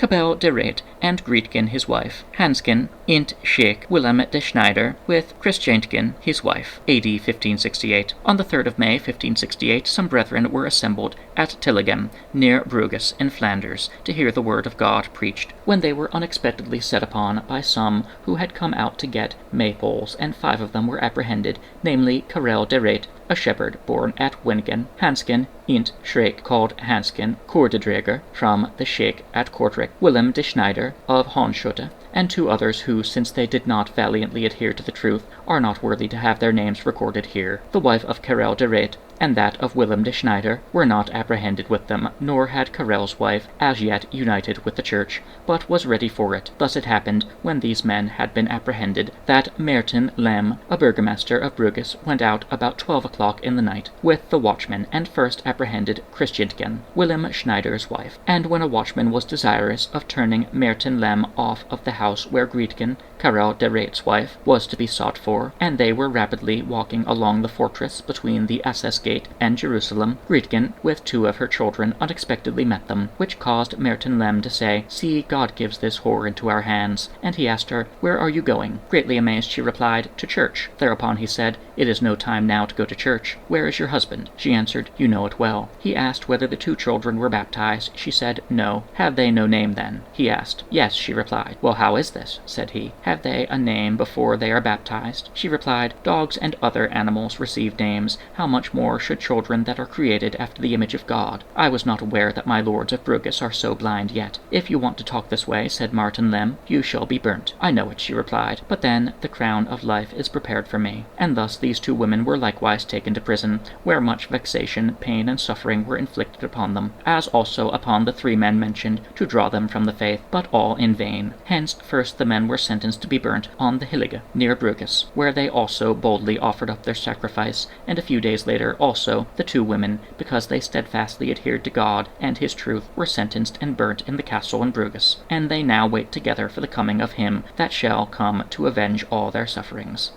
Karel de Raet and Grietken his wife, Hansken, int Sheik Willem de Schneider, with Christiantken his wife, A.D. 1568. On the 3rd of May, 1568, some brethren were assembled at Tilligem, near Bruges, in Flanders, to hear the word of God preached, when they were unexpectedly set upon by some who had come out to get maypoles, and 5 of them were apprehended, namely Karel de Raet, a shepherd born at Wingen, Hansken, int Schreek, called Hansken Koordedrager, from the Sheik at Kortrijk, Willem de Schneider of Hoornschutte, and 2 others who, since they did not valiantly adhere to the truth, are not worthy to have their names recorded here. The wife of Karel de Raet and that of Willem de Schneider were not apprehended with them, nor had Karel's wife as yet united with the church, but was ready for it. Thus it happened, when these men had been apprehended, that Martin Lem, a burgomaster of Bruges, went out about 12 o'clock in the night, with the watchman, and first apprehended Christiantken, Willem Schneider's wife. And when a watchman was desirous of turning Martin Lem off of the house where Grietken, Karel de Raet's wife, was to be sought for, and they were rapidly walking along the fortress between the Assas Gate and Jerusalem, Grietken, with 2 of her children, unexpectedly met them, which caused Martin Lem to say, "See, God gives this whore into our hands." And he asked her, "Where are you going?" Greatly amazed, she replied, "To church." Thereupon he said, "It is no time now to go to church. Where is your husband?" She answered, "You know it well." He asked whether the 2 children were baptized. She said, "No." "Have they no name then?" he asked. "Yes," she replied. "Well, how is this?" said he. "Have they a name before they are baptized?" She replied, "Dogs and other animals receive names. How much more should children that are created after the image of God? I was not aware that my lords of Bruges are so blind yet." "If you want to talk this way," said Martin Lem, "you shall be burnt." "I know it," she replied, "but then the crown of life is prepared for me." And thus these 2 women were likewise taken to prison, where much vexation, pain, and suffering were inflicted upon them, as also upon the 3 men mentioned, to draw them from the faith, but all in vain. Hence first the men were sentenced to be burnt on the Hillige, near Bruges, where they also boldly offered up their sacrifice, and a few days later also the 2 women, because they steadfastly adhered to God and his truth, were sentenced and burnt in the castle in Bruges. And they now wait together for the coming of him that shall come to avenge all their sufferings.